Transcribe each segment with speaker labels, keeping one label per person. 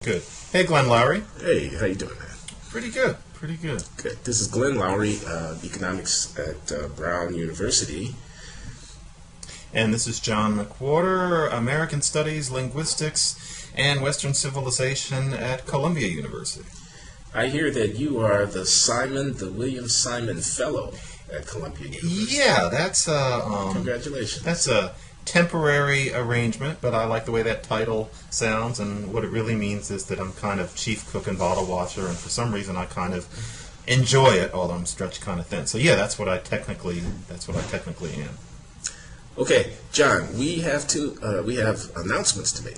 Speaker 1: Good. Hey, Glenn Loury.
Speaker 2: Hey, how you doing, man?
Speaker 1: Pretty good. Pretty good.
Speaker 2: Good. This is Glenn Loury, economics at Brown University.
Speaker 1: And this is John McWhorter, American Studies, Linguistics, and Western Civilization at Columbia University.
Speaker 2: I hear that you are the William Simon Fellow at Columbia University.
Speaker 1: Yeah, that's
Speaker 2: Congratulations.
Speaker 1: That's a temporary arrangement, but I like the way that title sounds, and what it really means is that I'm kind of chief cook and bottle washer, and for some reason I kind of enjoy it, although I'm stretched kind of thin. So yeah, that's what I technically am.
Speaker 2: Okay, John, we have announcements to make.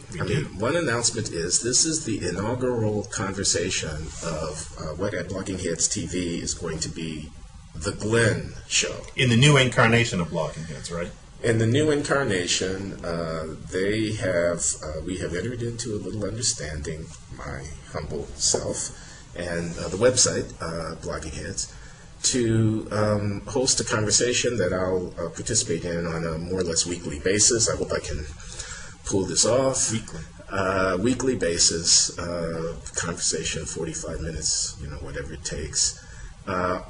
Speaker 2: One announcement is this is the inaugural conversation of what at Blogging Heads TV is going to be the Glenn Show.
Speaker 1: In the new incarnation of Blogging Heads, right?
Speaker 2: In the new incarnation, we have entered into a little understanding, my humble self, and the website, Blogging Heads, to host a conversation that I'll participate in on a more or less weekly basis. I hope I can pull this off. Weekly basis, conversation, 45 minutes, whatever it takes.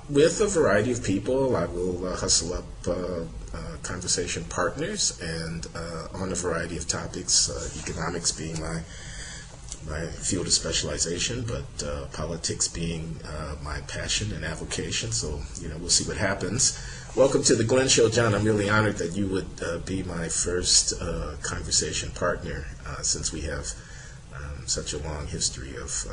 Speaker 2: With a variety of people. I will hustle up conversation partners and on a variety of topics, economics being my field of specialization, but politics being my passion and avocation. So, we'll see what happens. Welcome to the Glenn Show, John. I'm really honored that you would be my first conversation partner since we have such a long history of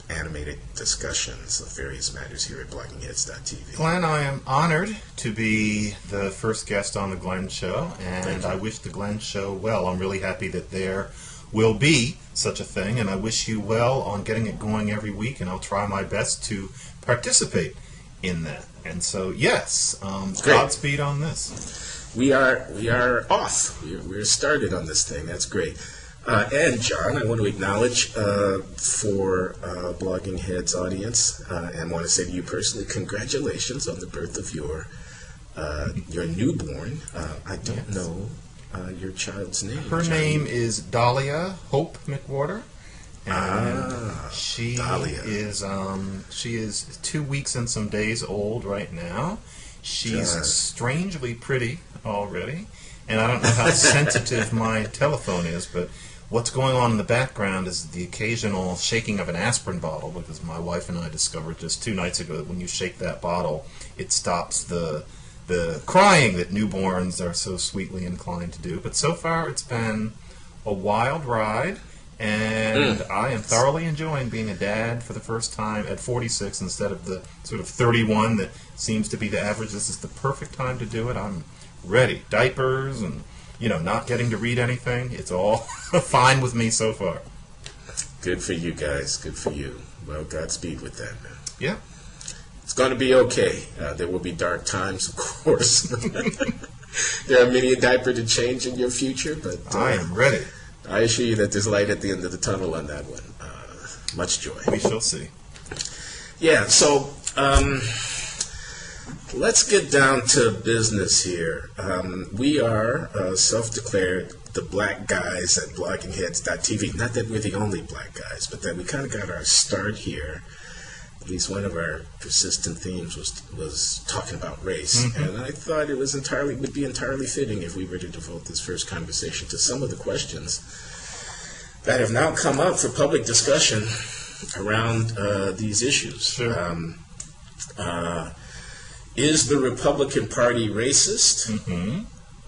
Speaker 2: animated discussions of various matters here at bloggingheads.tv.
Speaker 1: Glenn, I am honored to be the first guest on the Glenn Show, and I wish the Glenn Show well. I'm really happy that there will be such a thing, and I wish you well on getting it going every week, and I'll try my best to participate in that. And so, yes, Godspeed on this.
Speaker 2: We are off. We're started on this thing. That's great. And John, I want to acknowledge for Blogging Heads audience, and want to say to you personally, congratulations on the birth of your newborn. I don't know your child's name.
Speaker 1: Her name is Dahlia Hope McWhorter, and she is 2 weeks and some days old right now. She's strangely pretty already, and I don't know how sensitive my telephone is, but what's going on in the background is the occasional shaking of an aspirin bottle, because my wife and I discovered just 2 nights ago that when you shake that bottle, it stops the crying that newborns are so sweetly inclined to do. But so far it's been a wild ride, and I am thoroughly enjoying being a dad for the first time at 46 instead of the sort of 31 that seems to be the average. This is the perfect time to do it. I'm ready. Diapers and not getting to read anything. It's all fine with me so far.
Speaker 2: Good for you guys. Good for you. Well, Godspeed with that, man.
Speaker 1: Yeah.
Speaker 2: It's going to be okay. There will be dark times, of course. There are many a diaper to change in your future, but
Speaker 1: I am ready.
Speaker 2: I assure you that there's light at the end of the tunnel on that one. Much joy.
Speaker 1: We shall see.
Speaker 2: Yeah, so let's get down to business here. We are self-declared the black guys at bloggingheads.tv. Not that we're the only black guys, but that we kind of got our start here. At least one of our persistent themes was talking about race. And I thought it would be entirely fitting if we were to devote this first conversation to some of the questions that have now come up for public discussion around these issues.
Speaker 1: Sure.
Speaker 2: Is the Republican Party racist?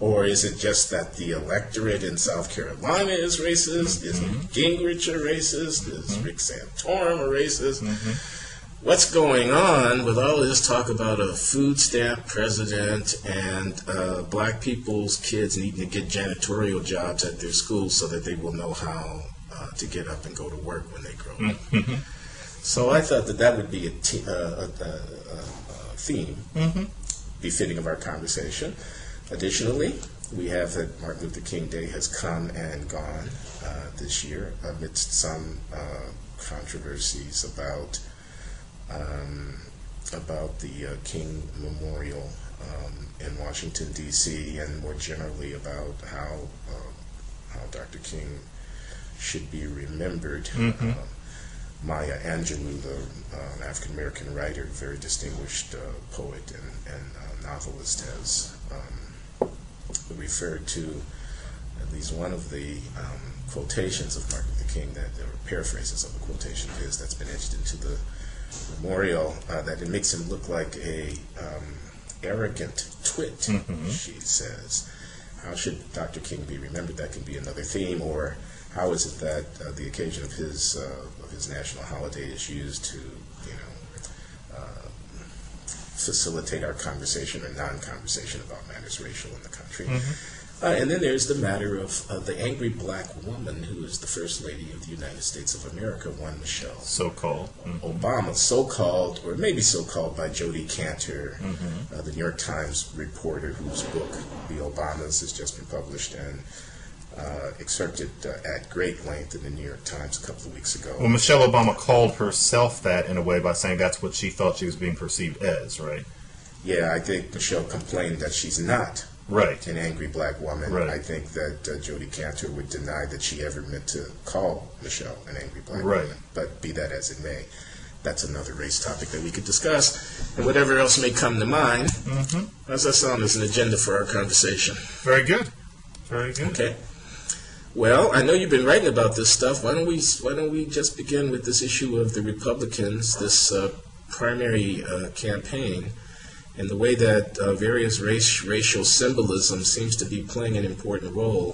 Speaker 2: Or is it just that the electorate in South Carolina is racist? Is Newt Gingrich a racist? Is Rick Santorum a racist? What's going on with all this talk about a food stamp president and black people's kids needing to get janitorial jobs at their schools so that they will know how to get up and go to work when they grow up? So I thought that would be a theme befitting of our conversation. Additionally, we have that Martin Luther King Day has come and gone this year amidst some controversies about the King Memorial in Washington, D.C., and more generally about how Dr. King should be remembered. Maya Angelou, the African-American writer, very distinguished poet and novelist, has referred to at least one of the quotations of Martin Luther King, or paraphrases of a quotation of his that's been etched into the memorial, that it makes him look like a arrogant twit, she says. How should Dr. King be remembered? That can be another theme. Or how is it that the occasion of his national holiday is used to, facilitate our conversation or non-conversation about matters racial in the country? And then there's the matter of the angry black woman who is the First Lady of the United States of America, one Michelle
Speaker 1: So-called.
Speaker 2: Obama, so-called, or maybe so-called by Jodi Kantor, the New York Times reporter whose book, The Obamas, has just been published and excerpted at great length in the New York Times a couple of weeks ago.
Speaker 1: Well, Michelle Obama called herself that in a way by saying that's what she thought she was being perceived as, right?
Speaker 2: Yeah, I think Michelle complained that she's not an angry black woman.
Speaker 1: Right.
Speaker 2: I think that Jodi Kantor would deny that she ever meant to call Michelle an angry black woman. But be that as it may, that's another race topic that we could discuss. And whatever else may come to mind, how's that sound as an agenda for our conversation?
Speaker 1: Very good. Very good.
Speaker 2: Okay. Well, I know you've been writing about this stuff. Why don't we just begin with this issue of the Republicans, this primary campaign, and the way that various racial symbolism seems to be playing an important role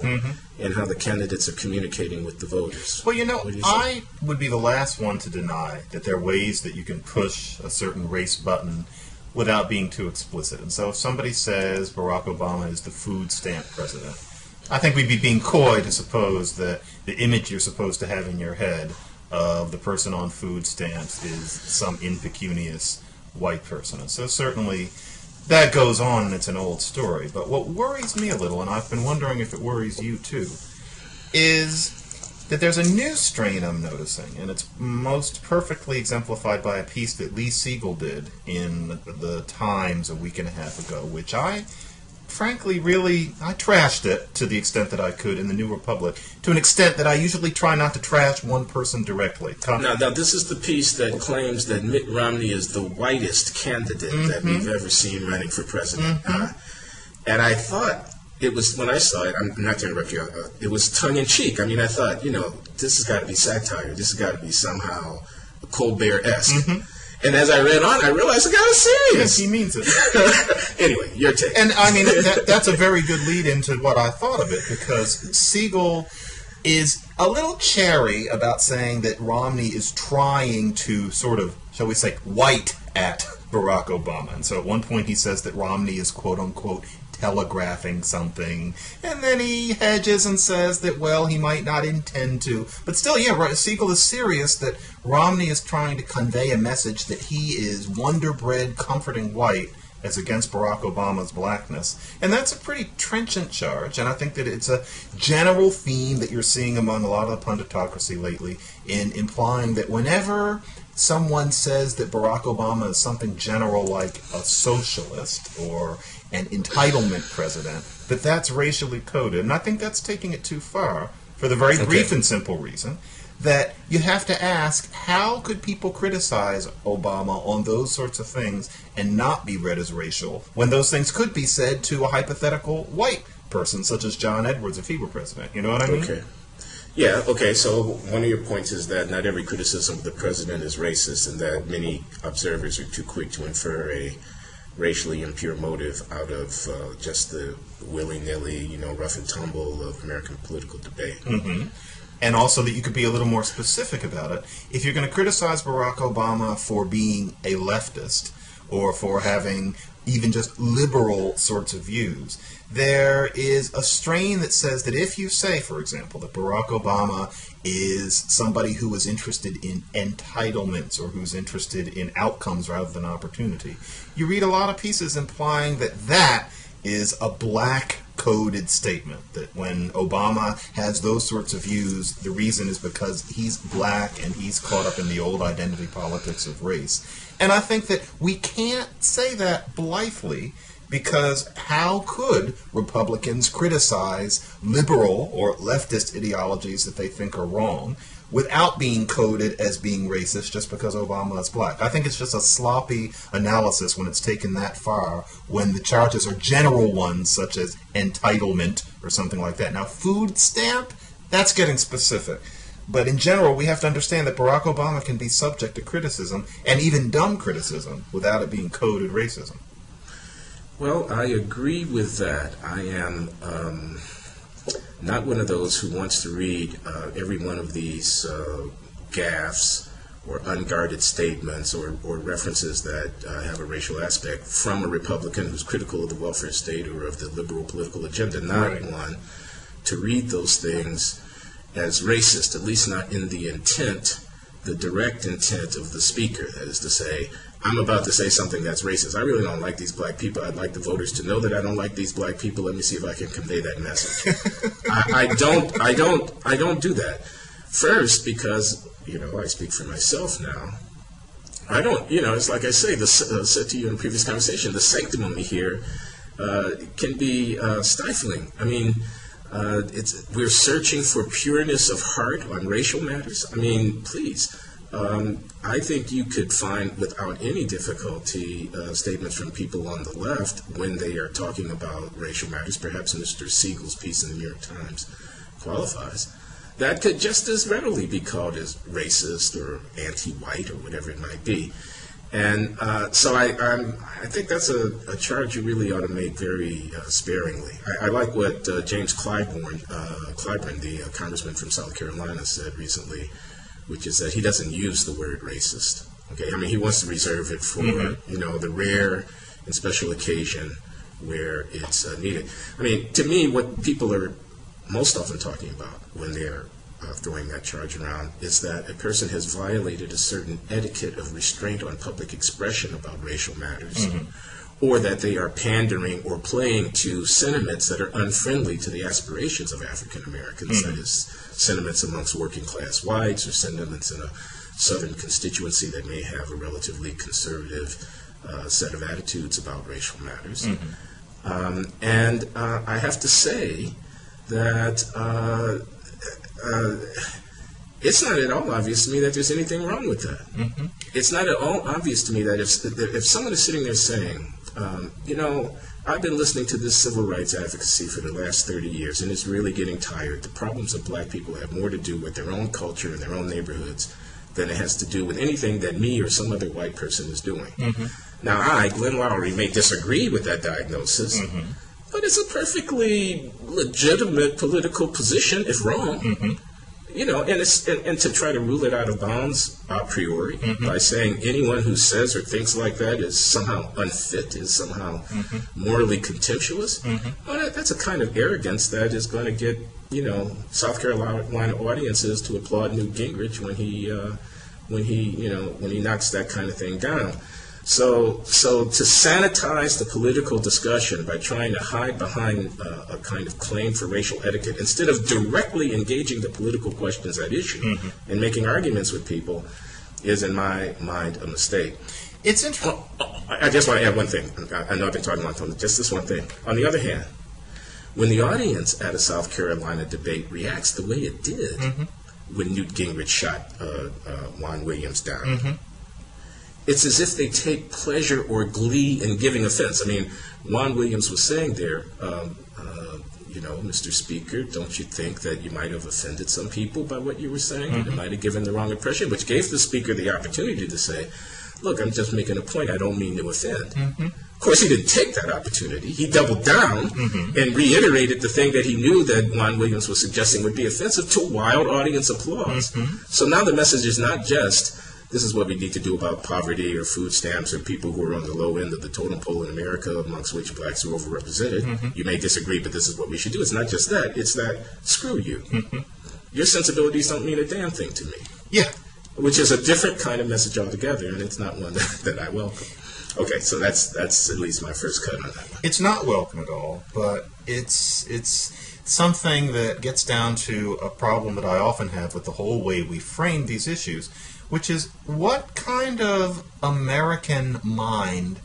Speaker 2: in how the candidates are communicating with the voters.
Speaker 1: Well, I would be the last one to deny that there are ways that you can push a certain race button without being too explicit. And so if somebody says Barack Obama is the food stamp president, I think we'd be being coy to suppose that the image you're supposed to have in your head of the person on food stamps is some impecunious white person. And so certainly that goes on, and it's an old story. But what worries me a little, and I've been wondering if it worries you too, is that there's a new strain I'm noticing, and it's most perfectly exemplified by a piece that Lee Siegel did in the Times a week and a half ago, which I frankly I trashed it to the extent that I could in the New Republic, to an extent that I usually try not to trash one person directly.
Speaker 2: Now, this is the piece that claims that Mitt Romney is the whitest candidate that we've ever seen running for president. And I thought it was, when I saw it, I'm not to interrupt you, it was tongue-in-cheek. I mean, I thought, this has got to be satire. This has got to be somehow Colbert-esque. And as I read on, I realized it got serious.
Speaker 1: Yes, he means it.
Speaker 2: Anyway, your take.
Speaker 1: And I mean, that's a very good lead into what I thought of it, because Siegel is a little chary about saying that Romney is trying to sort of, shall we say, white at Barack Obama. And so at one point he says that Romney is, quote unquote, telegraphing something, and then he hedges and says that, well, he might not intend to. But still, Siegel is serious that Romney is trying to convey a message that he is wonder-bred, comforting white as against Barack Obama's blackness. And that's a pretty trenchant charge, and I think that it's a general theme that you're seeing among a lot of the punditocracy lately in implying that whenever someone says that Barack Obama is something general like a socialist or an entitlement president, that's racially coded. And I think that's taking it too far for the very brief and simple reason that you have to ask, how could people criticize Obama on those sorts of things and not be read as racial when those things could be said to a hypothetical white person such as John Edwards if he were president? You know what I mean?
Speaker 2: Okay. Yeah, okay, so one of your points is that not every criticism of the president is racist, and that many observers are too quick to infer a racially impure motive out of just the willy-nilly, rough and tumble of American political debate.
Speaker 1: And also that you could be a little more specific about it. If you're going to criticize Barack Obama for being a leftist or for having even just liberal sorts of views, there is a strain that says that if you say, for example, that Barack Obama is somebody who is interested in entitlements or who's interested in outcomes rather than opportunity, you read a lot of pieces implying that that is a black-coded statement, that when Obama has those sorts of views, the reason is because he's black and he's caught up in the old identity politics of race. And I think that we can't say that blithely, because how could Republicans criticize liberal or leftist ideologies that they think are wrong without being coded as being racist just because Obama is black. I think it's just a sloppy analysis when it's taken that far, when the charges are general ones such as entitlement or something like that. Now, food stamp, that's getting specific. But in general, we have to understand that Barack Obama can be subject to criticism, and even dumb criticism, without it being coded racism.
Speaker 2: Well, I agree with that. I am not one of those who wants to read every one of these gaffes or unguarded statements or references that have a racial aspect from a Republican who's critical of the welfare state or of the liberal political agenda. Not one to read those things as racist, at least not in the intent, the direct intent of the speaker. That is to say, I'm about to say something that's racist. I really don't like these black people. I'd like the voters to know that I don't like these black people. Let me see if I can convey that message. I don't do that. First, because, I speak for myself now. I don't, it's like I say, said to you in a previous conversation, the sanctimony here can be stifling. I mean, we're searching for pureness of heart on racial matters. I mean, please. I think you could find without any difficulty statements from people on the left when they are talking about racial matters. Perhaps Mr. Siegel's piece in the New York Times qualifies. That could just as readily be called as racist or anti-white or whatever it might be. And so I think that's a charge you really ought to make very sparingly. I like what James Clyburn, the congressman from South Carolina, said recently, which is that he doesn't use the word racist. Okay, I mean, he wants to reserve it for the rare and special occasion where it's needed. I mean, to me, what people are most often talking about when they're throwing that charge around is that a person has violated a certain etiquette of restraint on public expression about racial matters, or that they are pandering or playing to sentiments that are unfriendly to the aspirations of African Americans, that is, sentiments amongst working class whites or sentiments in a southern constituency that may have a relatively conservative set of attitudes about racial matters. And I have to say that it's not at all obvious to me that there's anything wrong with that. It's not at all obvious to me that if someone is sitting there saying, I've been listening to this civil rights advocacy for the last 30 years, and it's really getting tired. The problems of black people have more to do with their own culture and their own neighborhoods than it has to do with anything that me or some other white person is doing. Now, I, Glenn Loury, may disagree with that diagnosis, but it's a perfectly legitimate political position, if wrong. And to try to rule it out of bounds a priori by saying anyone who says or thinks like that is somehow unfit, is somehow morally contemptuous. Well, that's a kind of arrogance that is going to get, South Carolina audiences to applaud Newt Gingrich when he knocks that kind of thing down. So to sanitize the political discussion by trying to hide behind a kind of claim for racial etiquette instead of directly engaging the political questions at issue and making arguments with people is, in my mind, a mistake.
Speaker 1: It's interesting.
Speaker 2: I just want to add one thing. I know I've been talking a long time. Just this one thing. On the other hand, when the audience at a South Carolina debate reacts the way it did when Newt Gingrich shot Juan Williams down, it's as if they take pleasure or glee in giving offense. I mean, Juan Williams was saying there, Mr. Speaker, don't you think that you might have offended some people by what you were saying? You might have given the wrong impression, which gave the Speaker the opportunity to say, look, I'm just making a point. I don't mean to offend. Of course, he didn't take that opportunity. He doubled down and reiterated the thing that he knew that Juan Williams was suggesting would be offensive to wild audience applause. So now the message is not just, this is what we need to do about poverty or food stamps or people who are on the low end of the totem pole in America, amongst which blacks are overrepresented. You may disagree, but this is what we should do. It's not just that. It's that, screw you. Your sensibilities don't mean a damn thing to me.
Speaker 1: Yeah.
Speaker 2: Which is a different kind of message altogether, and it's not one that I welcome. Okay, so that's at least my first cut on that one.
Speaker 1: It's not welcome at all, but it's something that gets down to a problem that I often have with the whole way we frame these issues, which is, what kind of American mind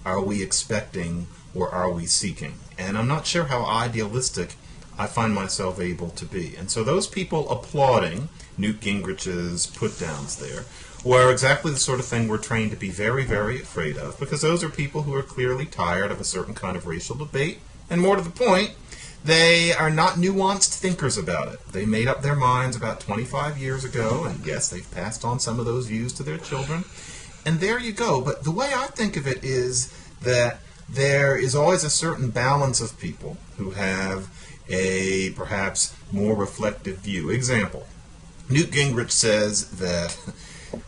Speaker 1: are we expecting or are we seeking? And I'm not sure how idealistic I find myself able to be. And so those people applauding Newt Gingrich's put-downs there were exactly the sort of thing we're trained to be very, very afraid of, because those are people who are clearly tired of a certain kind of racial debate, and more to the point, they are not nuanced thinkers about it. They made up their minds about 25 years ago, and yes, they've passed on some of those views to their children. And there you go. But the way I think of it is that there is always a certain balance of people who have a perhaps more reflective view. Example, Newt Gingrich says that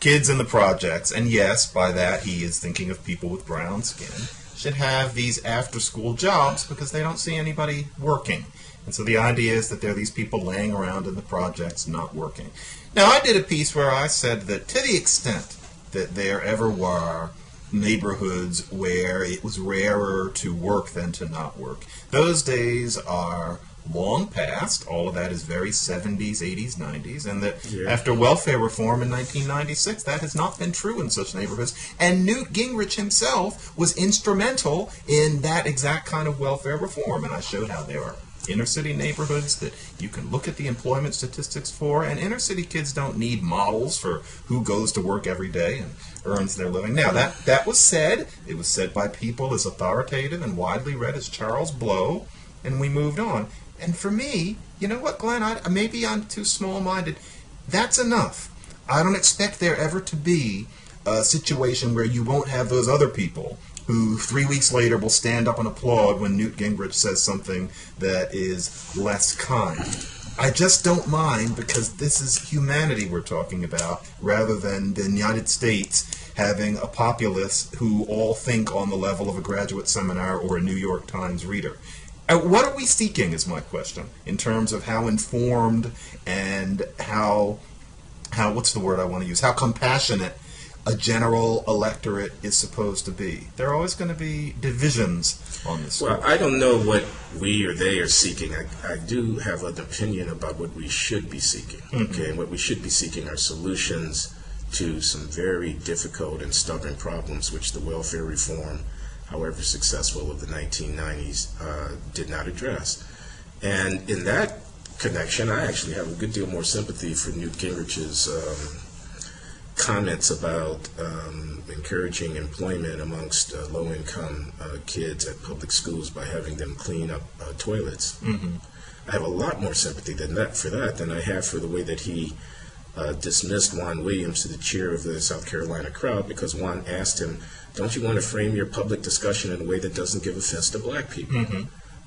Speaker 1: kids in the projects, and yes, by that he is thinking of people with brown skin, should have these after-school jobs because they don't see anybody working. And so the idea is that there are these people laying around in the projects not working. Now, I did a piece where I said that to the extent that there ever were neighborhoods where it was rarer to work than to not work, those days are long past. All of that is very 70s, 80s, 90s, and that after welfare reform in 1996, that has not been true in such neighborhoods. And Newt Gingrich himself was instrumental in that exact kind of welfare reform. And I showed how there are inner city neighborhoods that you can look at the employment statistics for, and inner city kids don't need models for who goes to work every day and earns their living. Now, that was said. It was said by people as authoritative and widely read as Charles Blow, and we moved on. And for me, you know what, Glenn, maybe I'm too small-minded. That's enough. I don't expect there ever to be a situation where you won't have those other people who 3 weeks later will stand up and applaud when Newt Gingrich says something that is less kind. I just don't mind, because this is humanity we're talking about, rather than the United States having a populace who all think on the level of a graduate seminar or a New York Times reader. What are we seeking is my question, in terms of how informed and how what's the word I want to use, how compassionate a general electorate is supposed to be. There are always going to be divisions on this.
Speaker 2: Well, I don't know what we or they are seeking. I do have an opinion about what we should be seeking. Mm-hmm. Okay, and what we should be seeking are solutions to some very difficult and stubborn problems which the welfare reform, however successful, of the 1990s did not address. And in that connection, I actually have a good deal more sympathy for Newt Gingrich's comments about encouraging employment amongst low-income kids at public schools by having them clean up toilets. Mm-hmm. I have a lot more sympathy for that than I have for the way that he dismissed Juan Williams to the chair of the South Carolina crowd because Juan asked him, "Don't you want to frame your public discussion in a way that doesn't give offense to black people?" Mm-hmm.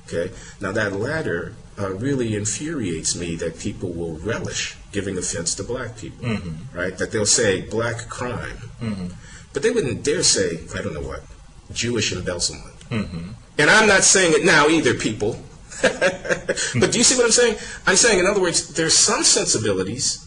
Speaker 2: Okay. Now that latter really infuriates me, that people will relish giving offense to black people, mm-hmm. right? That they'll say black crime, mm-hmm. but they wouldn't dare say, I don't know what, Jewish embezzlement. Mm-hmm. And I'm not saying it now either, people. But do you see what I'm saying? I'm saying, in other words, there's some sensibilities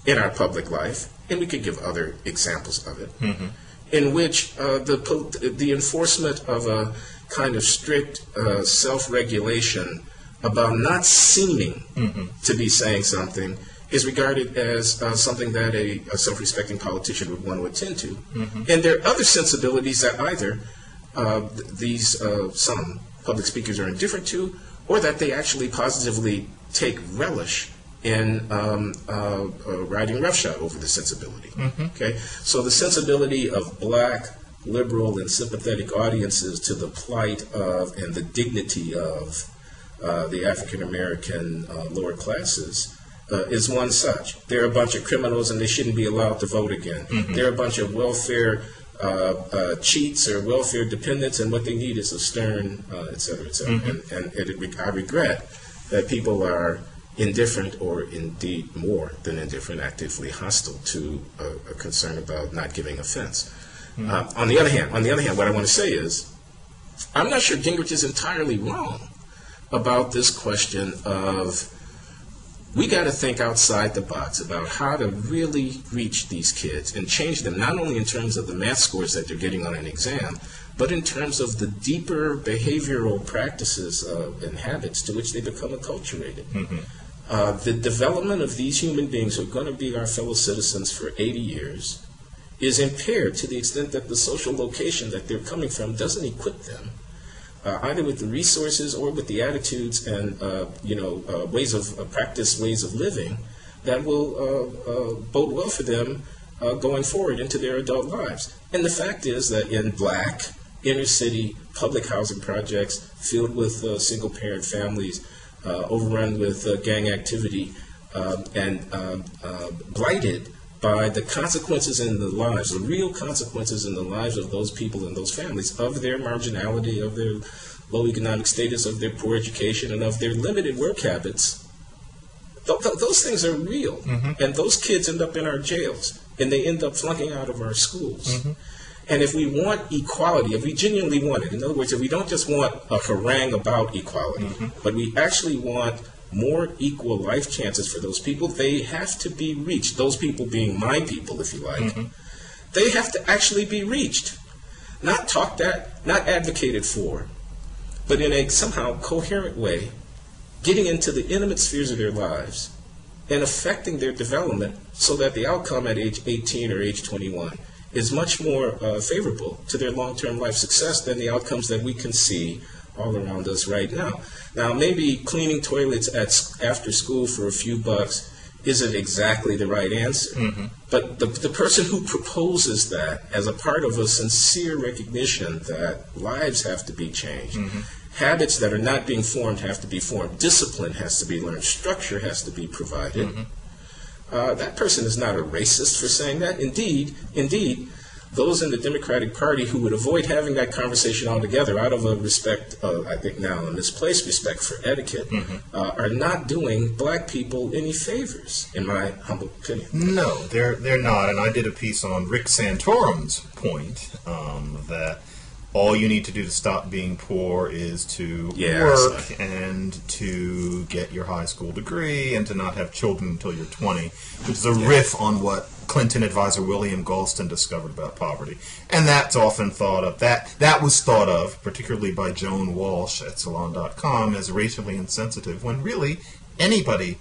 Speaker 2: in our public life, and we could give other examples of it, mm-hmm. in which the enforcement of a kind of strict self-regulation about not seeming mm-hmm. to be saying something is regarded as something that a self-respecting politician would want to attend to. Mm-hmm. And there are other sensibilities that either some public speakers are indifferent to, or that they actually positively take relish in riding roughshod over the sensibility. Mm-hmm. Okay, so the sensibility of black, liberal, and sympathetic audiences to the plight of and the dignity of the African American lower classes is one such. They're a bunch of criminals and they shouldn't be allowed to vote again. Mm-hmm. They're a bunch of welfare cheats or welfare dependents, and what they need is a stern, et cetera, et cetera. Mm-hmm. And I regret that people are indifferent, or indeed more than indifferent, actively hostile to a concern about not giving offense. Mm-hmm. On the other hand, what I want to say is, I'm not sure Gingrich is entirely wrong about this question of, we got to think outside the box about how to really reach these kids and change them, not only in terms of the math scores that they're getting on an exam, but in terms of the deeper behavioral practices and habits to which they become acculturated. Mm-hmm. The development of these human beings who are going to be our fellow citizens for 80 years is impaired to the extent that the social location that they're coming from doesn't equip them either with the resources or with the attitudes and ways of living that will bode well for them going forward into their adult lives. And the fact is that in black inner city public housing projects filled with single-parent families, overrun with gang activity, and blighted by the consequences in the lives, the real consequences in the lives of those people and those families, of their marginality, of their low economic status, of their poor education, and of their limited work habits. Those things are real. And those kids end up in our jails, and they end up flunking out of our schools. And if we want equality, if we genuinely want it, in other words, if we don't just want a harangue about equality, but we actually want more equal life chances for those people, they have to be reached. Those people being my people, if you like. They have to actually be reached. Not talked at, not advocated for, but in a somehow coherent way, getting into the intimate spheres of their lives and affecting their development so that the outcome at age 18 or age 21 is much more favorable to their long-term life success than the outcomes that we can see all around us right now. Now, maybe cleaning toilets after school for a few bucks isn't exactly the right answer, but the person who proposes that as a part of a sincere recognition that lives have to be changed, habits that are not being formed have to be formed, discipline has to be learned, structure has to be provided, that person is not a racist for saying that. Indeed, those in the Democratic Party who would avoid having that conversation altogether out of a respect, I think now a misplaced respect for etiquette, are not doing black people any favors, in my humble opinion.
Speaker 1: No, they're not. And I did a piece on Rick Santorum's point that all you need to do to stop being poor is to work and to get your high school degree and to not have children until you're 20, which is a riff on what Clinton advisor William Galston discovered about poverty. And that's often thought of, that was thought of, particularly by Joan Walsh at Salon.com, as racially insensitive, when really anybody,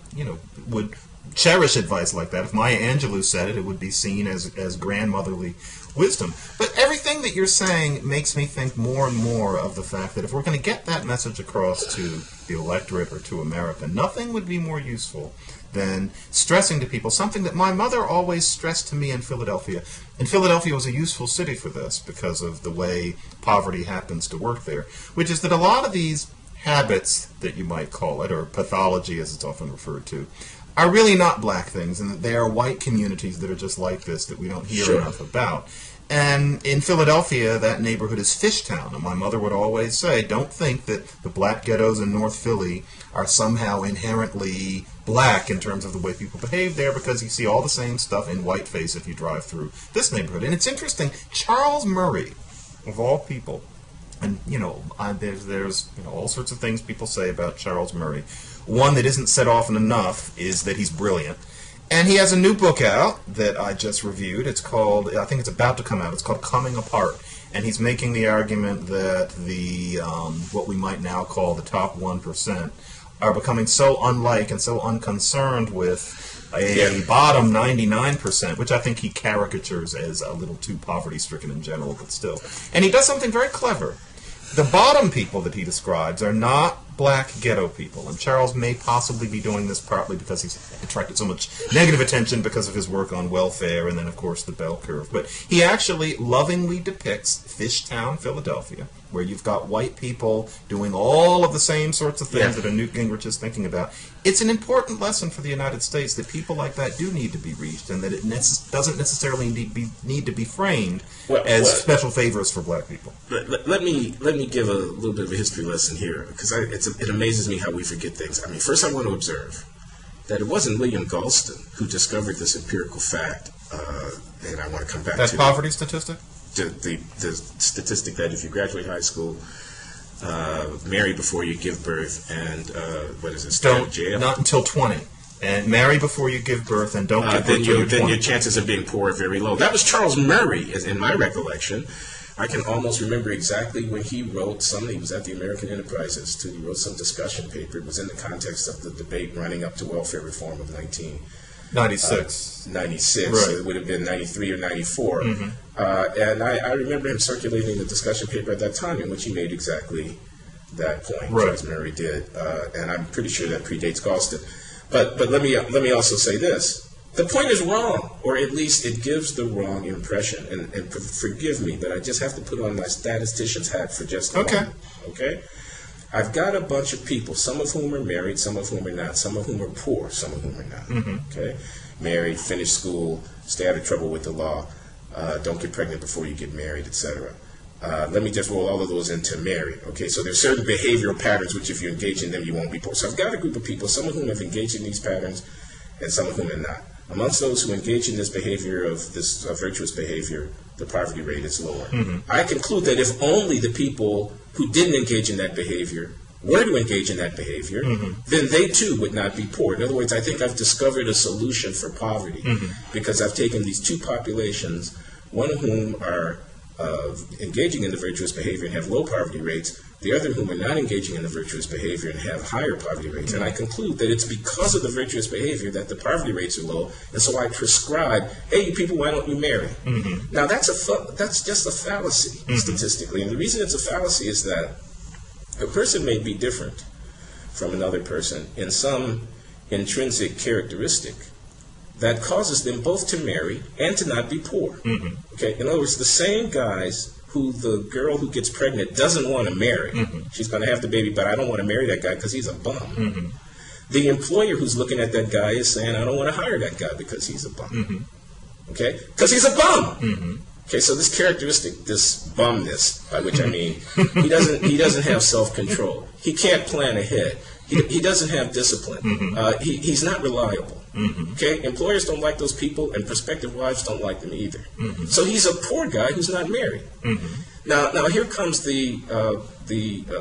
Speaker 1: would cherish advice like that. If Maya Angelou said it, it would be seen as grandmotherly wisdom. But everything that you're saying makes me think more and more of the fact that if we're going to get that message across to the electorate or to America, nothing would be more useful than stressing to people something that my mother always stressed to me in Philadelphia. And Philadelphia was a useful city for this because of the way poverty happens to work there, which is that a lot of these habits that you might call it, or pathology as it's often referred to, are really not black things, and that they are white communities that are just like this that we don't hear enough about. And in Philadelphia, that neighborhood is Fishtown, and my mother would always say, don't think that the black ghettos in North Philly are somehow inherently black in terms of the way people behave there, because you see all the same stuff in whiteface if you drive through this neighborhood. And it's interesting, Charles Murray, of all people, and there's all sorts of things people say about Charles Murray. One that isn't said often enough is that he's brilliant. And he has a new book out that I just reviewed. It's called, I think it's about to come out, it's called Coming Apart. And he's making the argument that the, what we might now call the top 1%, are becoming so unlike and so unconcerned with a bottom 99%, which I think he caricatures as a little too poverty-stricken in general, but still. And he does something very clever. The bottom people that he describes are not black ghetto people, and Charles may possibly be doing this partly because he's attracted so much negative attention because of his work on welfare and then, of course, the bell curve. But he actually lovingly depicts Fishtown, Philadelphia, where you've got white people doing all of the same sorts of things that a Newt Gingrich is thinking about. It's an important lesson for the United States that people like that do need to be reached, and that it doesn't necessarily need to be framed as special favors for black people.
Speaker 2: Let me give a little bit of a history lesson here, because it amazes me how we forget things. I mean, first I want to observe that it wasn't William Galston who discovered this empirical fact, and I want to come back to
Speaker 1: that poverty statistic?
Speaker 2: The statistic that if you graduate high school, marry before you give birth, and stay in jail?
Speaker 1: Not until 20. And marry before you give birth, and don't give birth
Speaker 2: then your chances of being poor are very low. That was Charles Murray, in my recollection. I can almost remember exactly when he wrote he was at the American Enterprise Institute, he wrote some discussion paper. It was in the context of the debate running up to welfare reform of
Speaker 1: 1996.
Speaker 2: 96,
Speaker 1: right.
Speaker 2: So it would have been 93 or 94. And I remember him circulating the discussion paper at that time in which he made exactly that point.
Speaker 1: Right.
Speaker 2: As Murray did, and I'm pretty sure that predates Galston. But let me also say this. The point is wrong, or at least it gives the wrong impression. And forgive me, but I just have to put on my statistician's hat for just a moment. Okay? I've got a bunch of people, some of whom are married, some of whom are not, some of whom are poor, some of whom are not. Okay? Married, finish school, stay out of trouble with the law, don't get pregnant before you get married, etc. Let me just roll all of those into married. Okay, so there's certain behavioral patterns which if you engage in them, you won't be poor. So I've got a group of people, some of whom have engaged in these patterns and some of whom are not. Amongst those who engage in this behavior of this virtuous behavior, the poverty rate is lower. I conclude that if only the people who didn't engage in that behavior were to engage in that behavior, then they too would not be poor. In other words, I think I've discovered a solution for poverty because I've taken these two populations, one of whom are engaging in the virtuous behavior and have low poverty rates, the other whom are not engaging in the virtuous behavior and have higher poverty rates. And I conclude that it's because of the virtuous behavior that the poverty rates are low, and so I prescribe, hey, you people, why don't you marry? Now, that's just a fallacy, statistically. And the reason it's a fallacy is that a person may be different from another person in some intrinsic characteristic that causes them both to marry and to not be poor. Okay, in other words, the same guys who the girl who gets pregnant doesn't want to marry. She's going to have the baby, but I don't want to marry that guy because he's a bum. The employer who's looking at that guy is saying, I don't want to hire that guy because he's a bum. Okay, because he's a bum. Okay, so this characteristic, this bumness, by which I mean, he doesn't have self-control. He can't plan ahead. He doesn't have discipline. He's not reliable. Okay, employers don't like those people, and prospective wives don't like them either. So he's a poor guy who's not married. Now here comes the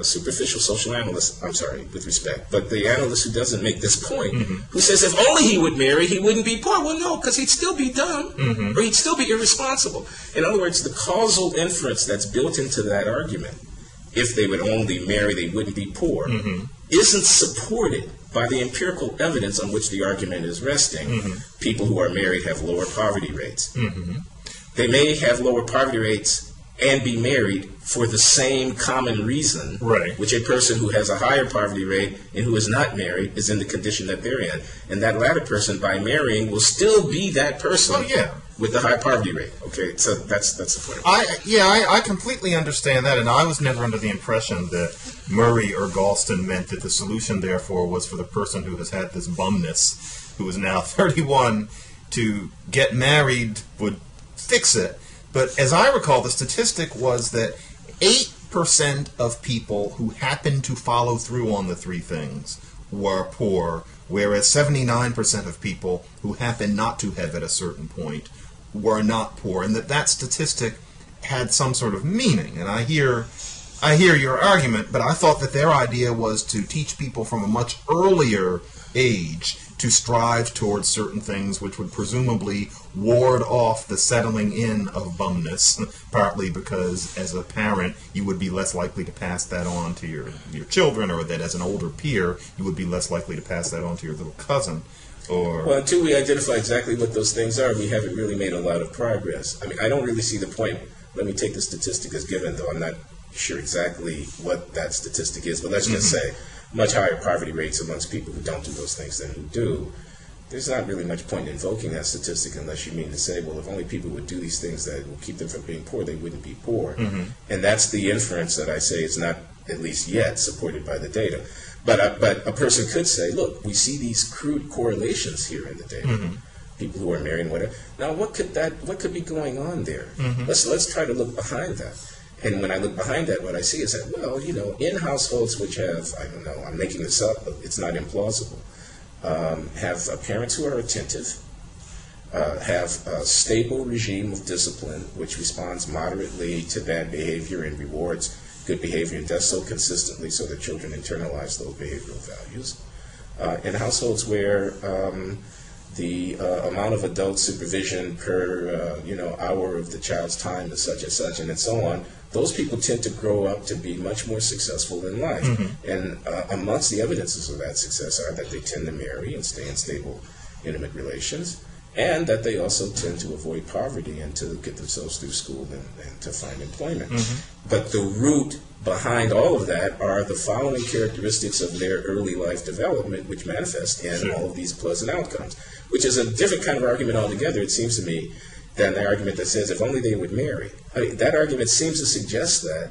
Speaker 2: superficial social analyst. I'm sorry, with respect, but the analyst who doesn't make this point, who says if only he would marry, he wouldn't be poor. Well, no, because he'd still be dumb, or he'd still be irresponsible. In other words, the causal inference that's built into that argument, if they would only marry, they wouldn't be poor, isn't supported by the empirical evidence on which the argument is resting. People who are married have lower poverty rates. They may have lower poverty rates and be married for the same common reason, which a person who has a higher poverty rate and who is not married is in the condition that they're in. And that latter person, by marrying, will still be that person with the high poverty rate. Okay, so that's the point.
Speaker 1: I completely understand that, and I was never under the impression that Murray or Galston meant that the solution, therefore, was for the person who has had this bumness, who is now 31, to get married would fix it. But as I recall, the statistic was that 8% of people who happened to follow through on the three things were poor, whereas 79% of people who happened not to have at a certain point were not poor, and that statistic had some sort of meaning. And I hear your argument, but I thought that their idea was to teach people from a much earlier age to strive towards certain things which would presumably ward off the settling in of bumness, partly because as a parent you would be less likely to pass that on to your children, or that as an older peer you would be less likely to pass that on to your little cousin. Well,
Speaker 2: until we identify exactly what those things are, we haven't really made a lot of progress. I mean, I don't really see the point. Let me take the statistic as given, though I'm not sure exactly what that statistic is, but let's just say much higher poverty rates amongst people who don't do those things than who do. There's not really much point in invoking that statistic unless you mean to say, well, if only people would do these things that will keep them from being poor, they wouldn't be poor. And that's the inference that I say is not, at least yet, supported by the data. But a person could say, look, we see these crude correlations here in the data. People who are married and whatever. Now, what could be going on there? Let's try to look behind that. And when I look behind that, what I see is that, well, in households which have, I don't know, I'm making this up, but it's not implausible, have parents who are attentive, have a stable regime of discipline which responds moderately to bad behavior and rewards good behavior, and does so consistently so that children internalize those behavioral values. In households where the amount of adult supervision per hour of the child's time is such and so on, those people tend to grow up to be much more successful in life. And amongst the evidences of that success are that they tend to marry and stay in stable, intimate relations, and that they also tend to avoid poverty and to get themselves through school and to find employment. But the root behind all of that are the following characteristics of their early life development, which manifest in all of these pleasant outcomes, which is a different kind of argument altogether, it seems to me, than the argument that says if only they would marry. I mean, that argument seems to suggest that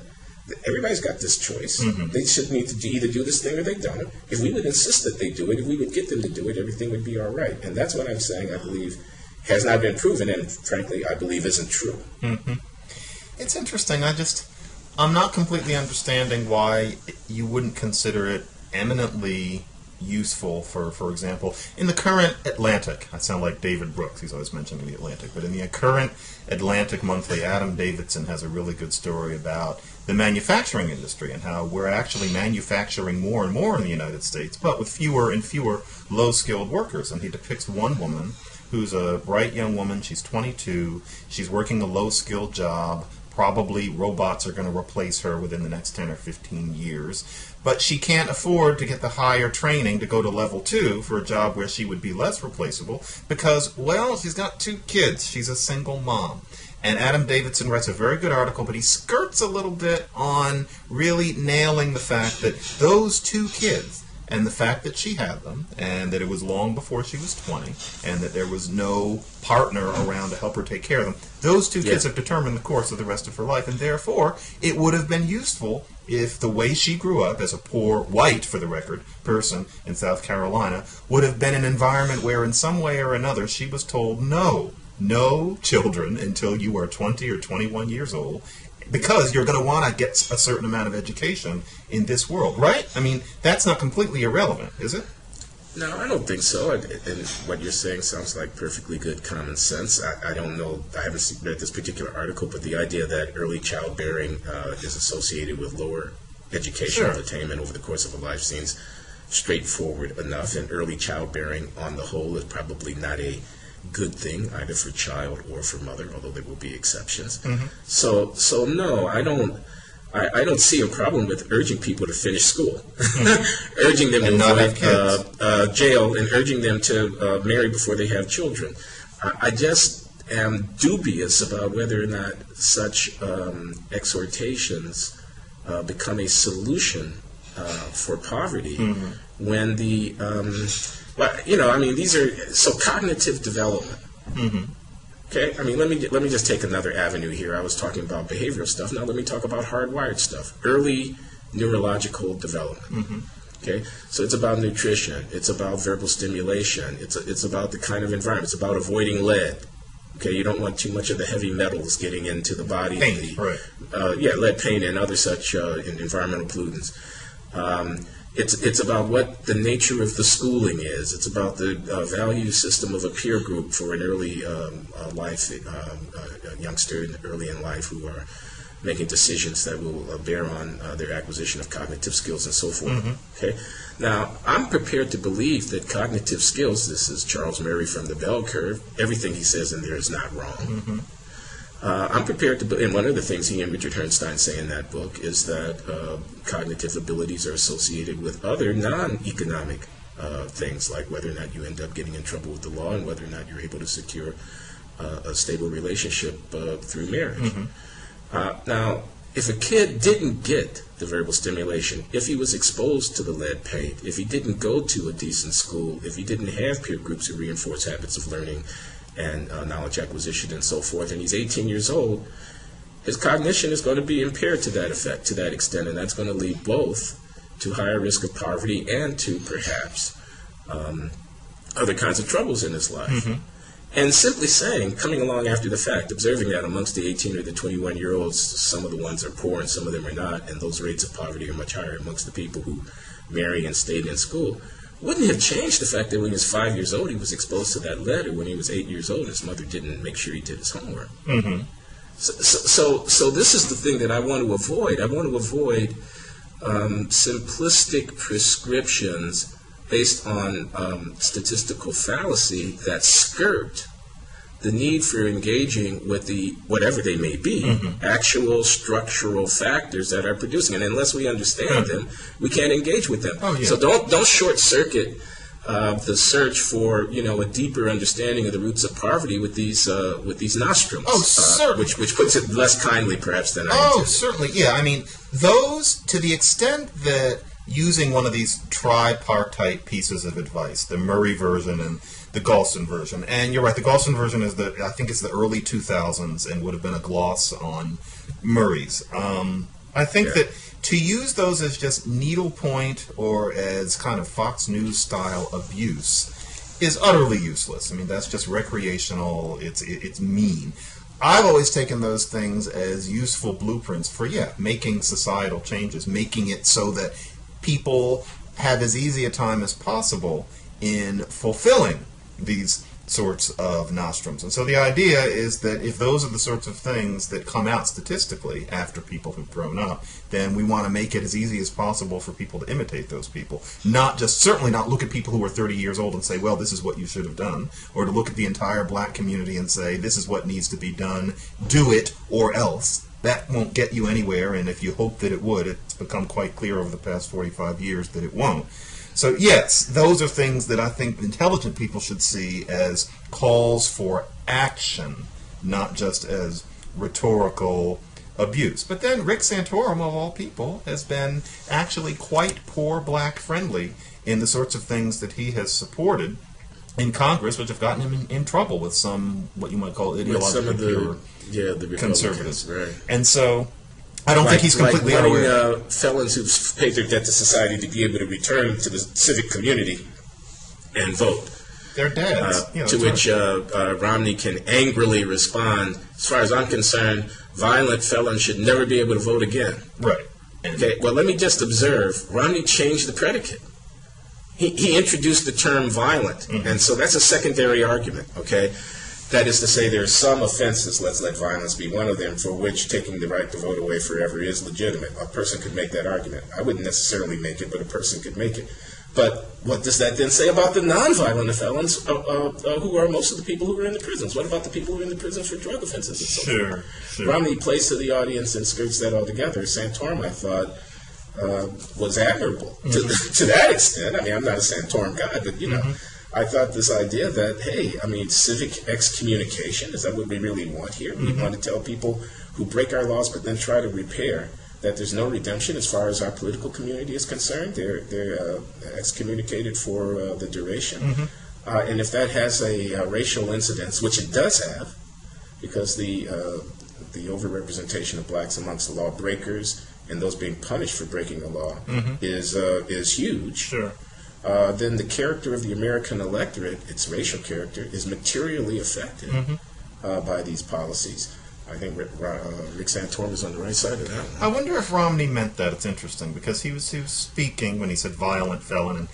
Speaker 2: everybody's got this choice. They should need to either do this thing or they don't. If we would insist that they do it, if we would get them to do it, everything would be all right. And that's what I'm saying, I believe, has not been proven, and frankly, I believe isn't true.
Speaker 1: It's interesting. I'm not completely understanding why you wouldn't consider it eminently useful for example, in the current Atlantic. I sound like David Brooks. He's always mentioning the Atlantic. But in the current Atlantic Monthly, Adam Davidson has a really good story about the manufacturing industry and how we're actually manufacturing more and more in the United States, but with fewer and fewer low-skilled workers. And he depicts one woman who's a bright young woman. She's 22. She's working a low-skilled job. Probably robots are going to replace her within the next 10 or 15 years. But she can't afford to get the higher training to go to level 2 for a job where she would be less replaceable because, well, she's got 2 kids. She's a single mom. And Adam Davidson writes a very good article, but he skirts a little bit on really nailing the fact that those 2 kids, and the fact that she had them, and that it was long before she was 20, and that there was no partner around to help her take care of them, those 2 kids have determined the course of the rest of her life, and therefore it would have been useful if the way she grew up as a poor, white, for the record, person in South Carolina would have been an environment where in some way or another she was told no children until you are 20 or 21 years old, because you're going to want to get a certain amount of education in this world, right? I mean, that's not completely irrelevant, is it?
Speaker 2: No, I don't think so. And what you're saying sounds like perfectly good common sense. I don't know, I haven't read this particular article, but the idea that early childbearing is associated with lower educational attainment over the course of a life seems straightforward enough. And early childbearing, on the whole, is probably not a good thing either for child or for mother, although there will be exceptions. So no, I don't see a problem with urging people to finish school, urging them to avoid jail, and urging them to marry before they have children. I just am dubious about whether or not such exhortations become a solution for poverty when the well, you know, I mean, these are so cognitive development. Okay, I mean, let me just take another avenue here. I was talking about behavioral stuff. Now let me talk about hardwired stuff. Early neurological development. Okay, so it's about nutrition. It's about verbal stimulation. It's about the kind of environment. It's about avoiding lead. Okay, you don't want too much of the heavy metals getting into the body.
Speaker 1: Paint, right?
Speaker 2: Lead paint and other such environmental pollutants. It's about what the nature of the schooling is. It's about the value system of a peer group for an early life youngster early in life who are making decisions that will bear on their acquisition of cognitive skills and so forth. Okay. Now, I'm prepared to believe that cognitive skills, this is Charles Murray from the Bell Curve, everything he says in there is not wrong. I'm prepared to, and one of the things he and Richard Herrnstein say in that book is that cognitive abilities are associated with other non-economic things, like whether or not you end up getting in trouble with the law and whether or not you're able to secure a stable relationship through marriage. Now, if a kid didn't get the verbal stimulation, if he was exposed to the lead paint, if he didn't go to a decent school, if he didn't have peer groups who reinforce habits of learning and knowledge acquisition and so forth, and he's 18 years old, his cognition is going to be impaired to that effect, to that extent, and that's going to lead both to higher risk of poverty and to perhaps other kinds of troubles in his life. And simply saying, coming along after the fact, observing that amongst the 18 or the 21-year-olds, some of the ones are poor and some of them are not, and those rates of poverty are much higher amongst the people who marry and stayed in school, wouldn't have changed the fact that when he was 5 years old, he was exposed to that lead, or when he was 8 years old, his mother didn't make sure he did his homework. So this is the thing that I want to avoid. I want to avoid simplistic prescriptions based on statistical fallacy that skirt the need for engaging with the, whatever they may be, actual structural factors that are producing it. And unless we understand them, we can't engage with them. So don't short circuit the search for a deeper understanding of the roots of poverty with these nostrums.
Speaker 1: Oh, certainly.
Speaker 2: Which puts it less kindly, perhaps, than I
Speaker 1: Oh,
Speaker 2: intended.
Speaker 1: certainly. Yeah, I mean, those, to the extent that using one of these tripartite pieces of advice, the Murray version and the Galston version, and you're right, the Galston version is I think it's the early 2000s and would have been a gloss on Murray's. I think that to use those as just needlepoint or as kind of Fox News style abuse is utterly useless. I mean, that's just recreational. It's mean. I've always taken those things as useful blueprints for, making societal changes, making it so that people have as easy a time as possible in fulfilling these sorts of nostrums. And so the idea is that if those are the sorts of things that come out statistically after people have grown up, then we want to make it as easy as possible for people to imitate those people. Certainly not look at people who are 30 years old and say, well, this is what you should have done, or to look at the entire black community and say, this is what needs to be done, do it or else. That won't get you anywhere, and if you hope that it would, it's become quite clear over the past 45 years that it won't. So yes, those are things that I think intelligent people should see as calls for action, not just as rhetorical abuse. But then Rick Santorum, of all people, has been actually quite poor black friendly in the sorts of things that he has supported in Congress, which have gotten him in trouble with some, what you might call ideologically pure
Speaker 2: the
Speaker 1: conservatives.
Speaker 2: Right.
Speaker 1: And so I don't think he's completely unaware.
Speaker 2: Felons who've paid their debt to society to be able to return to the civic community and vote.
Speaker 1: They're dead.
Speaker 2: To which Romney can angrily respond, as far as I'm concerned, violent felons should never be able to vote again.
Speaker 1: Right.
Speaker 2: Okay, well, let me just observe. Romney changed the predicate. He introduced the term violent, and so that's a secondary argument, okay? That is to say, there are some offenses, let's let violence be one of them, for which taking the right to vote away forever is legitimate. A person could make that argument. I wouldn't necessarily make it, but a person could make it. But what does that then say about the nonviolent felons, who are most of the people who are in the prisons? What about the people who are in the prisons for drug offenses and so forth? Sure. Romney plays to the audience and skirts that altogether. Santorum, I thought, was admirable to that extent. I mean, I'm not a Santorum guy, but, I thought this idea that, hey, I mean, civic excommunication, is that what we really want here? We want to tell people who break our laws but then try to repair that there's no redemption as far as our political community is concerned. They're excommunicated for the duration. And if that has a racial incidence, which it does have, because the overrepresentation of blacks amongst the lawbreakers and those being punished for breaking the law is huge. Sure. Then the character of the American electorate, its racial character, is materially affected by these policies. I think Rick Santorum is on the right side of that one.
Speaker 1: I wonder if Romney meant that. It's interesting, because he was speaking when he said violent felon, and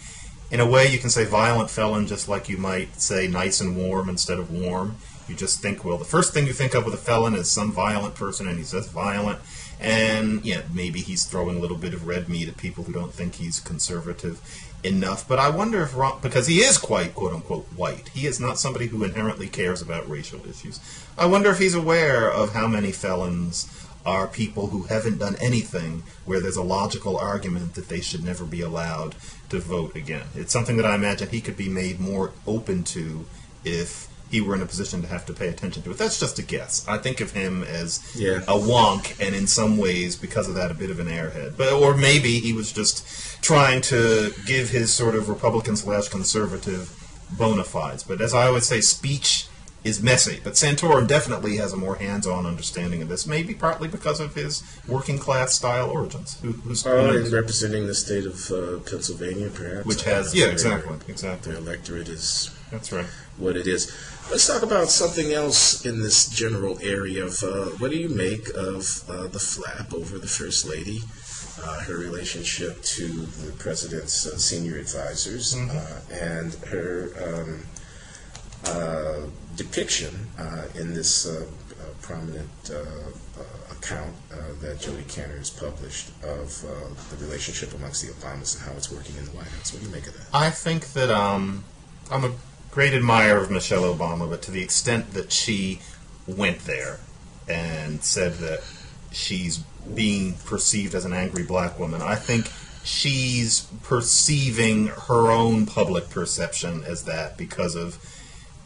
Speaker 1: in a way you can say violent felon just like you might say nice and warm instead of warm. You just think, well, the first thing you think of with a felon is some violent person, and he says violent. And, maybe he's throwing a little bit of red meat at people who don't think he's conservative enough. But I wonder if, because he is quite, quote-unquote, white. He is not somebody who inherently cares about racial issues. I wonder if he's aware of how many felons are people who haven't done anything where there's a logical argument that they should never be allowed to vote again. It's something that I imagine he could be made more open to if he were in a position to have to pay attention to it. That's just a guess. I think of him as a wonk, and in some ways, because of that, a bit of an airhead. Or maybe he was just trying to give his sort of Republican/conservative bona fides. But as I always say, speech is messy. But Santorum definitely has a more hands-on understanding of this, maybe partly because of his working-class style origins.
Speaker 2: And representing the state of Pennsylvania, perhaps.
Speaker 1: Which has, exactly.
Speaker 2: The electorate is
Speaker 1: That's right.
Speaker 2: What it is. Let's talk about something else in this general area of what do you make of the flap over the First Lady, her relationship to the President's senior advisors, and her depiction in this prominent account that Jody Cantor has published of the relationship amongst the Obamas and how it's working in the White House. What do you make of that?
Speaker 1: I think that I'm a great admirer of Michelle Obama, but to the extent that she went there and said that she's being perceived as an angry black woman, I think she's perceiving her own public perception as that because of,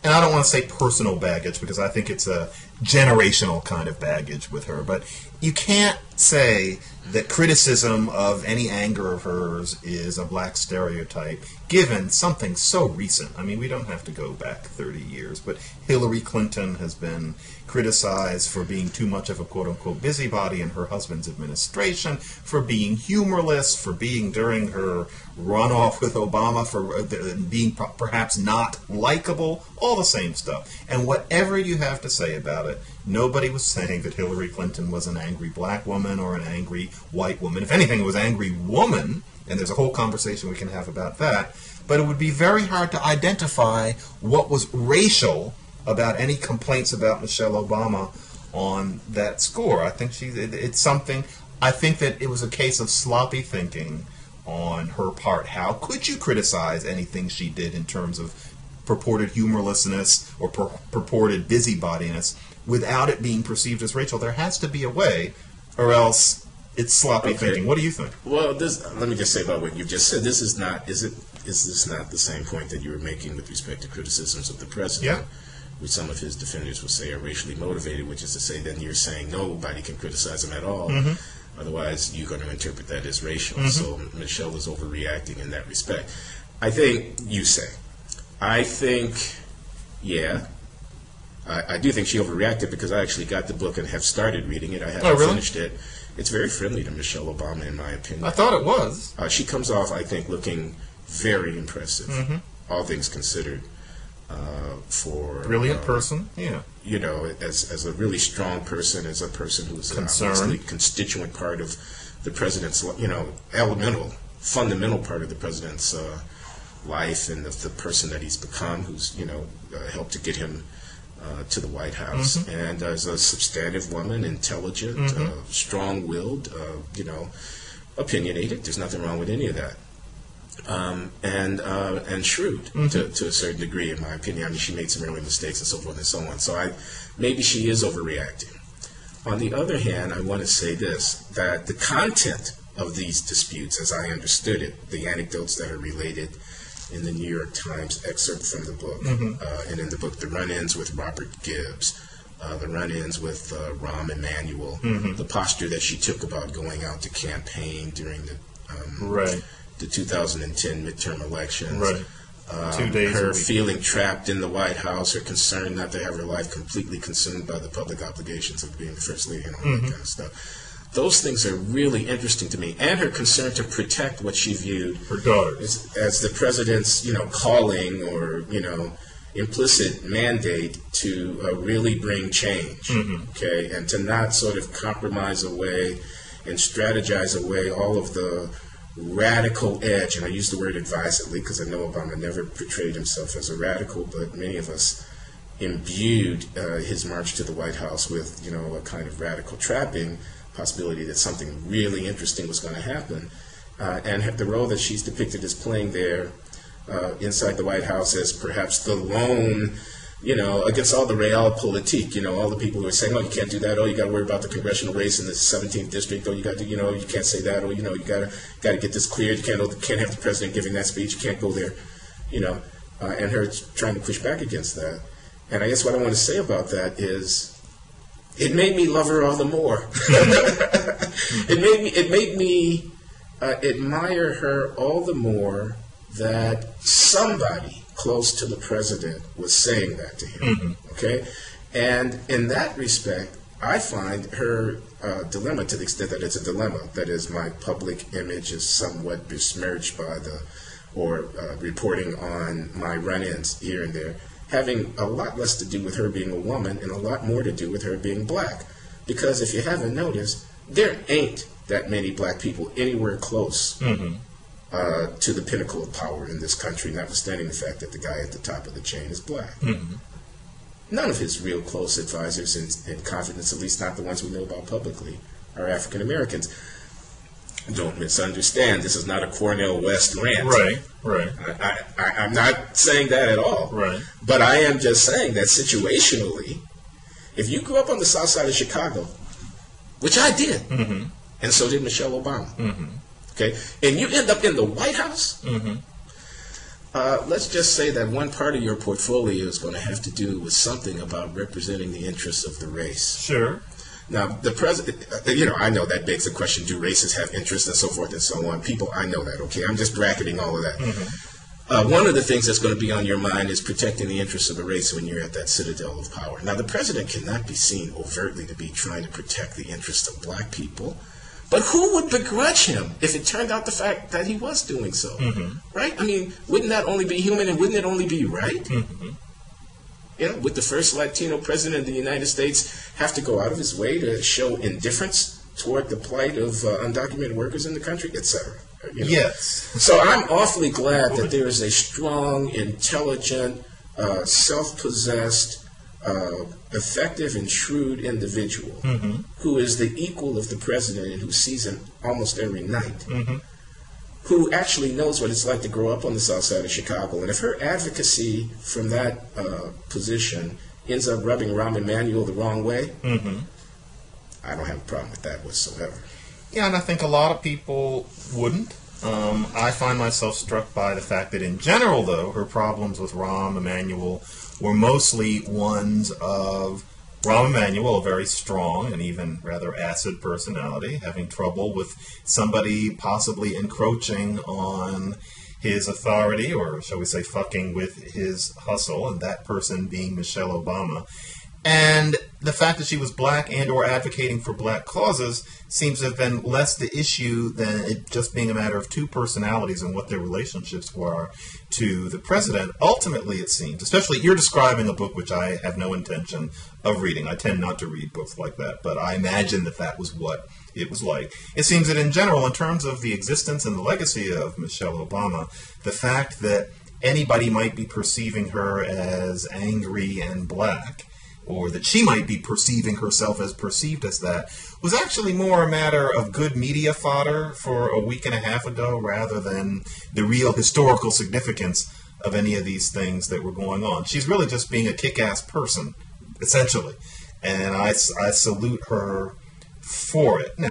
Speaker 1: and I don't want to say personal baggage because I think it's a generational kind of baggage with her, but you can't say that criticism of any anger of hers is a black stereotype given something so recent. I mean, we don't have to go back 30 years, but Hillary Clinton has been criticized for being too much of a quote-unquote busybody in her husband's administration, for being humorless, for being during her runoff with Obama, for being perhaps not likable, all the same stuff. And whatever you have to say about it, nobody was saying that Hillary Clinton was an angry black woman or an angry white woman. If anything, it was angry woman, and there's a whole conversation we can have about that. But it would be very hard to identify what was racial about any complaints about Michelle Obama on that score. I think it's something, I think that it was a case of sloppy thinking on her part. How could you criticize anything she did in terms of purported humorlessness or purported busybodiness without it being perceived as racial? There has to be a way, or else it's sloppy thinking. What do you think?
Speaker 2: Well, let me just say about what you just said. This is not, is this not the same point that you were making with respect to criticisms of the president?
Speaker 1: Yeah.
Speaker 2: Which some of his defenders would say are racially motivated, which is to say then you're saying nobody can criticize him at all. Mm-hmm. Otherwise, you're going to interpret that as racial. Mm-hmm. So Michelle is overreacting in that respect. I think you say. I think, yeah. I do think she overreacted because I actually got the book and have started reading it. I haven't finished it. It's very friendly to Michelle Obama, in my opinion.
Speaker 1: I thought it was.
Speaker 2: She comes off, I think, looking very impressive, all things considered. For
Speaker 1: brilliant person, yeah.
Speaker 2: You know, as a really strong person, as a person who's an obviously constituent part of the president's, you know, fundamental part of the president's life, and the person that he's become, who's, you know, helped to get him to the White House, and as a substantive woman, intelligent, strong-willed, you know, opinionated. There's nothing wrong with any of that. And shrewd to a certain degree, in my opinion. I mean, she made some early mistakes and so forth and so on. So maybe she is overreacting. On the other hand, I want to say this, that the content of these disputes, as I understood it, the anecdotes that are related in the New York Times excerpt from the book, and in the book, the run-ins with Robert Gibbs, the run-ins with Rahm Emanuel, the posture that she took about going out to campaign during the 2010 midterm elections,
Speaker 1: 2 days
Speaker 2: her feeling trapped in the White House, her concern not to have her life completely consumed by the public obligations of being the first lady and all that kind of stuff. Those things are really interesting to me, and her concern to protect what she viewed
Speaker 1: her daughter
Speaker 2: as the president's, you know, calling or, you know, implicit mandate to really bring change, okay, and to not sort of compromise away and strategize away all of the radical edge, and I use the word advisedly because I know Obama never portrayed himself as a radical, but many of us imbued his march to the White House with, you know, a kind of radical trapping, possibility that something really interesting was going to happen, and the role that she's depicted as playing there inside the White House as perhaps the lone, you know, against all the realpolitik, you know, all the people who are saying, oh, you can't do that, oh, you got to worry about the congressional race in the 17th district, oh, you got to, you know, you can't say that, oh, you know, you got to get this cleared, you can't have the president giving that speech, you can't go there, you know, and her trying to push back against that. And I guess what I want to say about that is, it made me love her all the more. It made me admire her all the more that somebody close to the president was saying that to him, okay? And in that respect, I find her dilemma, to the extent that it's a dilemma, that is, my public image is somewhat besmirched by reporting on my run-ins here and there, having a lot less to do with her being a woman and a lot more to do with her being black. Because if you haven't noticed, there ain't that many black people anywhere close to the pinnacle of power in this country, notwithstanding the fact that the guy at the top of the chain is black. None of his real close advisors and confidants, at least not the ones we know about publicly, are African Americans. Don't misunderstand. This is not a Cornel West rant.
Speaker 1: Right.
Speaker 2: I'm not saying that at all.
Speaker 1: Right.
Speaker 2: But I am just saying that situationally, if you grew up on the south side of Chicago, which I did, and so did Michelle Obama, okay, and you end up in the White House, let's just say that one part of your portfolio is going to have to do with something about representing the interests of the race.
Speaker 1: Sure.
Speaker 2: Now, the president, I know that begs the question, do races have interests and so forth and so on? People, I know that, okay? I'm just bracketing all of that. One of the things that's going to be on your mind is protecting the interests of the race when you're at that citadel of power. Now, the president cannot be seen overtly to be trying to protect the interests of black people, but who would begrudge him if it turned out the fact that he was doing so, right? I mean, wouldn't that only be human and wouldn't it only be right? Would the first Latino president of the United States have to go out of his way to show indifference toward the plight of undocumented workers in the country, etc.?
Speaker 1: Yes.
Speaker 2: So I'm awfully glad that there is a strong, intelligent, self-possessed, effective and shrewd individual who is the equal of the president and who sees him almost every night, who actually knows what it's like to grow up on the south side of Chicago. And if her advocacy from that position ends up rubbing Rahm Emanuel the wrong way, I don't have a problem with that whatsoever.
Speaker 1: Yeah, and I think a lot of people wouldn't. I find myself struck by the fact that in general, though, her problems with Rahm Emanuel were mostly ones of Rahm Emanuel, a very strong and even rather acid personality, having trouble with somebody possibly encroaching on his authority, or shall we say fucking with his hustle, and that person being Michelle Obama. And the fact that she was black and or advocating for black causes seems to have been less the issue than it just being a matter of two personalities and what their relationships were to the president. Ultimately, it seems, especially you're describing a book which I have no intention of reading. I tend not to read books like that, but I imagine that that was what it was like. It seems that in general, in terms of the existence and the legacy of Michelle Obama, the fact that anybody might be perceiving her as angry and black, or that she might be perceiving herself as perceived as that, was actually more a matter of good media fodder for a week and a half ago rather than the real historical significance of any of these things that were going on. She's really just being a kick-ass person, essentially. And I salute her for it. Now,